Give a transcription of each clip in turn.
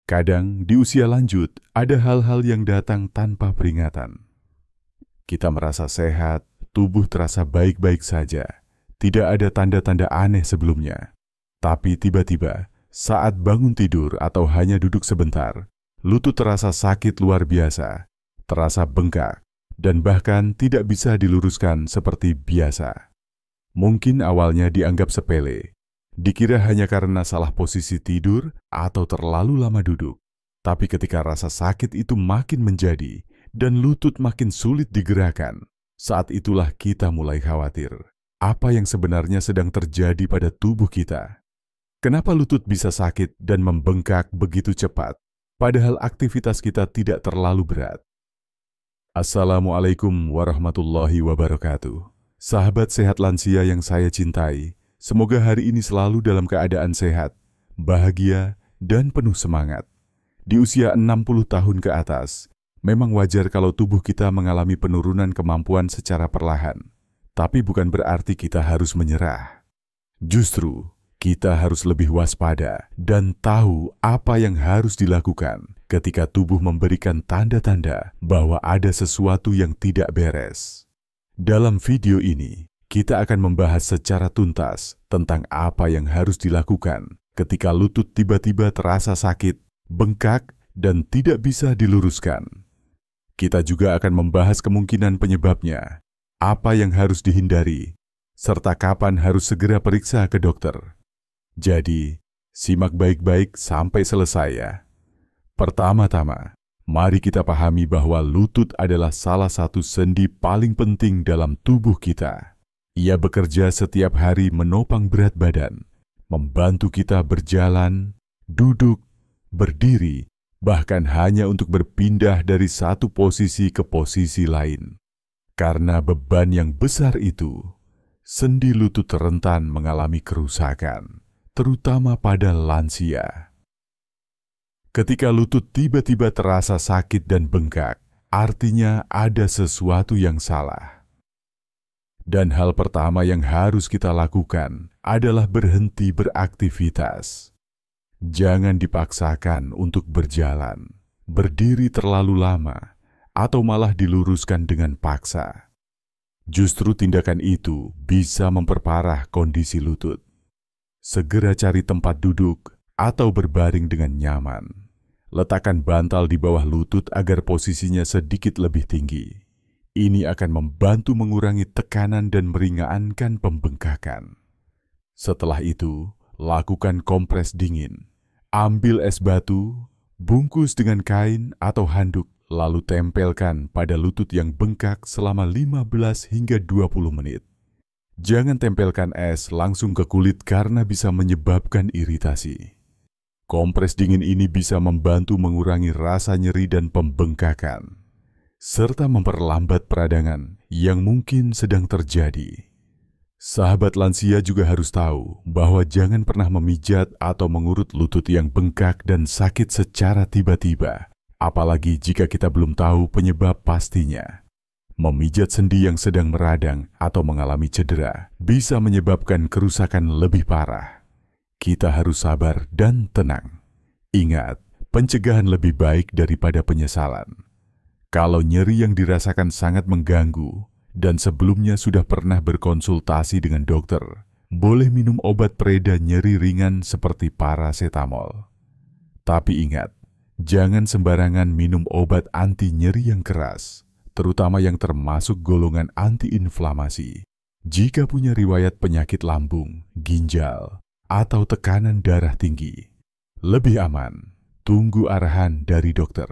Kadang di usia lanjut, ada hal-hal yang datang tanpa peringatan. Kita merasa sehat, tubuh terasa baik-baik saja. Tidak ada tanda-tanda aneh sebelumnya. Tapi tiba-tiba, saat bangun tidur atau hanya duduk sebentar, lutut terasa sakit luar biasa, terasa bengkak, dan bahkan tidak bisa diluruskan seperti biasa. Mungkin awalnya dianggap sepele, dikira hanya karena salah posisi tidur atau terlalu lama duduk. Tapi ketika rasa sakit itu makin menjadi dan lutut makin sulit digerakkan, saat itulah kita mulai khawatir. Apa yang sebenarnya sedang terjadi pada tubuh kita? Kenapa lutut bisa sakit dan membengkak begitu cepat, padahal aktivitas kita tidak terlalu berat? Assalamualaikum warahmatullahi wabarakatuh. Sahabat sehat lansia yang saya cintai, semoga hari ini selalu dalam keadaan sehat, bahagia, dan penuh semangat. Di usia 60 tahun ke atas, memang wajar kalau tubuh kita mengalami penurunan kemampuan secara perlahan. Tapi bukan berarti kita harus menyerah. Justru, kita harus lebih waspada dan tahu apa yang harus dilakukan ketika tubuh memberikan tanda-tanda bahwa ada sesuatu yang tidak beres. Dalam video ini, kita akan membahas secara tuntas tentang apa yang harus dilakukan ketika lutut tiba-tiba terasa sakit, bengkak, dan tidak bisa diluruskan. Kita juga akan membahas kemungkinan penyebabnya, apa yang harus dihindari, serta kapan harus segera periksa ke dokter. Jadi, simak baik-baik sampai selesai ya. Pertama-tama, mari kita pahami bahwa lutut adalah salah satu sendi paling penting dalam tubuh kita. Ia bekerja setiap hari menopang berat badan, membantu kita berjalan, duduk, berdiri, bahkan hanya untuk berpindah dari satu posisi ke posisi lain. Karena beban yang besar itu, sendi lutut rentan mengalami kerusakan, terutama pada lansia. Ketika lutut tiba-tiba terasa sakit dan bengkak, artinya ada sesuatu yang salah. Dan hal pertama yang harus kita lakukan adalah berhenti beraktivitas. Jangan dipaksakan untuk berjalan, berdiri terlalu lama, atau malah diluruskan dengan paksa. Justru tindakan itu bisa memperparah kondisi lutut. Segera cari tempat duduk atau berbaring dengan nyaman. Letakkan bantal di bawah lutut agar posisinya sedikit lebih tinggi. Ini akan membantu mengurangi tekanan dan meringankan pembengkakan. Setelah itu, lakukan kompres dingin. Ambil es batu, bungkus dengan kain atau handuk, lalu tempelkan pada lutut yang bengkak selama 15 hingga 20 menit. Jangan tempelkan es langsung ke kulit karena bisa menyebabkan iritasi. Kompres dingin ini bisa membantu mengurangi rasa nyeri dan pembengkakan, serta memperlambat peradangan yang mungkin sedang terjadi. Sahabat lansia juga harus tahu bahwa jangan pernah memijat atau mengurut lutut yang bengkak dan sakit secara tiba-tiba, apalagi jika kita belum tahu penyebab pastinya. Memijat sendi yang sedang meradang atau mengalami cedera bisa menyebabkan kerusakan lebih parah. Kita harus sabar dan tenang. Ingat, pencegahan lebih baik daripada penyesalan. Kalau nyeri yang dirasakan sangat mengganggu dan sebelumnya sudah pernah berkonsultasi dengan dokter, boleh minum obat pereda nyeri ringan seperti parasetamol. Tapi ingat, jangan sembarangan minum obat anti nyeri yang keras, terutama yang termasuk golongan antiinflamasi. Jika punya riwayat penyakit lambung, ginjal, atau tekanan darah tinggi, lebih aman tunggu arahan dari dokter.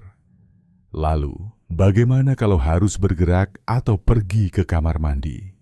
Lalu, bagaimana kalau harus bergerak atau pergi ke kamar mandi?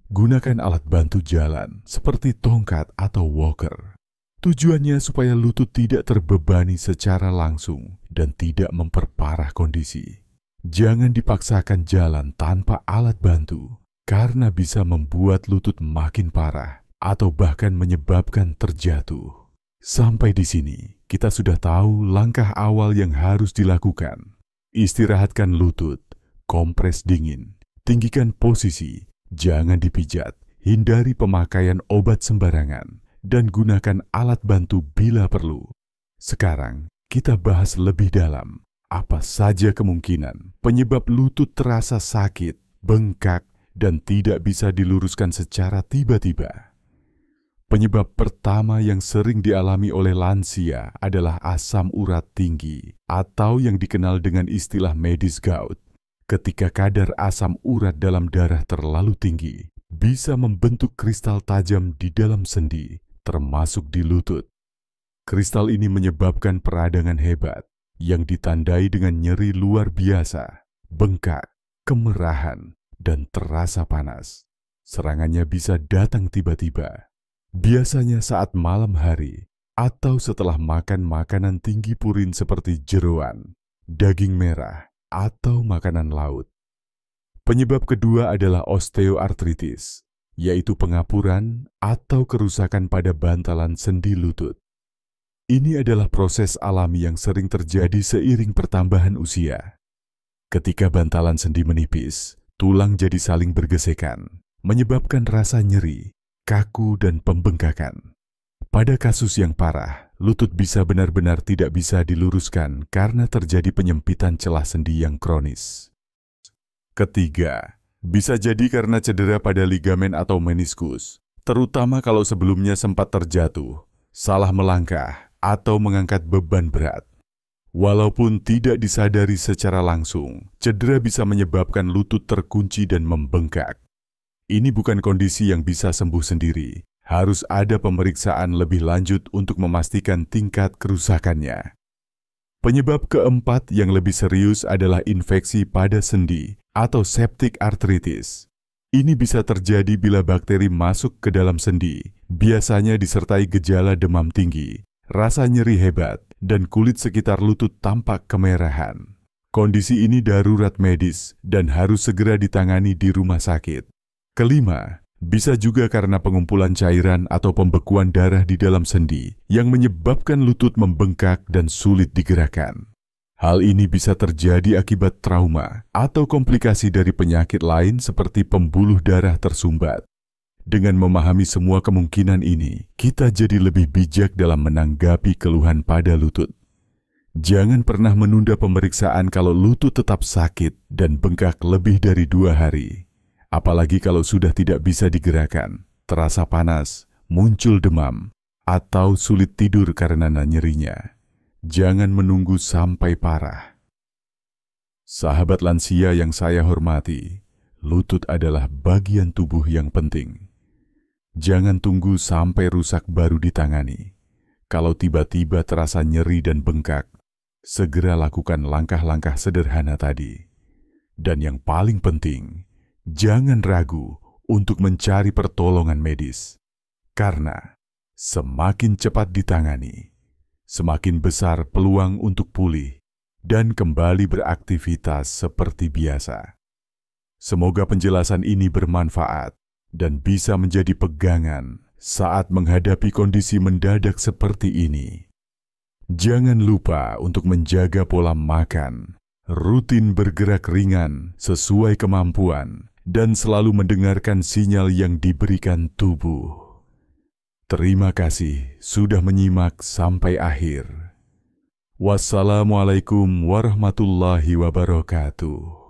Gunakan alat bantu jalan seperti tongkat atau walker. Tujuannya supaya lutut tidak terbebani secara langsung dan tidak memperparah kondisi. Jangan dipaksakan jalan tanpa alat bantu, karena bisa membuat lutut makin parah atau bahkan menyebabkan terjatuh. Sampai di sini, kita sudah tahu langkah awal yang harus dilakukan. Istirahatkan lutut, kompres dingin, tinggikan posisi, jangan dipijat, hindari pemakaian obat sembarangan, dan gunakan alat bantu bila perlu. Sekarang, kita bahas lebih dalam apa saja kemungkinan penyebab lutut terasa sakit, bengkak, dan tidak bisa diluruskan secara tiba-tiba. Penyebab pertama yang sering dialami oleh lansia adalah asam urat tinggi atau yang dikenal dengan istilah medis gout. Ketika kadar asam urat dalam darah terlalu tinggi, bisa membentuk kristal tajam di dalam sendi, termasuk di lutut. Kristal ini menyebabkan peradangan hebat yang ditandai dengan nyeri luar biasa, bengkak, kemerahan, dan terasa panas. Serangannya bisa datang tiba-tiba. Biasanya saat malam hari atau setelah makan makanan tinggi purin seperti jeroan, daging merah, atau makanan laut. Penyebab kedua adalah osteoartritis, yaitu pengapuran atau kerusakan pada bantalan sendi lutut. Ini adalah proses alami yang sering terjadi seiring pertambahan usia. Ketika bantalan sendi menipis, tulang jadi saling bergesekan, menyebabkan rasa nyeri, kaku, dan pembengkakan. Pada kasus yang parah, lutut bisa benar-benar tidak bisa diluruskan karena terjadi penyempitan celah sendi yang kronis. Ketiga, bisa jadi karena cedera pada ligamen atau meniskus, terutama kalau sebelumnya sempat terjatuh, salah melangkah, atau mengangkat beban berat. Walaupun tidak disadari secara langsung, cedera bisa menyebabkan lutut terkunci dan membengkak. Ini bukan kondisi yang bisa sembuh sendiri. Harus ada pemeriksaan lebih lanjut untuk memastikan tingkat kerusakannya. Penyebab keempat yang lebih serius adalah infeksi pada sendi atau septic arthritis. Ini bisa terjadi bila bakteri masuk ke dalam sendi, biasanya disertai gejala demam tinggi, rasa nyeri hebat, dan kulit sekitar lutut tampak kemerahan. Kondisi ini darurat medis dan harus segera ditangani di rumah sakit. Kelima, bisa juga karena pengumpulan cairan atau pembekuan darah di dalam sendi yang menyebabkan lutut membengkak dan sulit digerakkan. Hal ini bisa terjadi akibat trauma atau komplikasi dari penyakit lain seperti pembuluh darah tersumbat. Dengan memahami semua kemungkinan ini, kita jadi lebih bijak dalam menanggapi keluhan pada lutut. Jangan pernah menunda pemeriksaan kalau lutut tetap sakit dan bengkak lebih dari 2 hari. Apalagi kalau sudah tidak bisa digerakkan, terasa panas, muncul demam, atau sulit tidur karena nyerinya. Jangan menunggu sampai parah. Sahabat lansia yang saya hormati, lutut adalah bagian tubuh yang penting. Jangan tunggu sampai rusak baru ditangani. Kalau tiba-tiba terasa nyeri dan bengkak, segera lakukan langkah-langkah sederhana tadi. Dan yang paling penting, jangan ragu untuk mencari pertolongan medis, karena semakin cepat ditangani, semakin besar peluang untuk pulih dan kembali beraktivitas seperti biasa. Semoga penjelasan ini bermanfaat dan bisa menjadi pegangan saat menghadapi kondisi mendadak seperti ini. Jangan lupa untuk menjaga pola makan, rutin bergerak ringan sesuai kemampuan, dan selalu mendengarkan sinyal yang diberikan tubuh. Terima kasih sudah menyimak sampai akhir. Wassalamualaikum warahmatullahi wabarakatuh.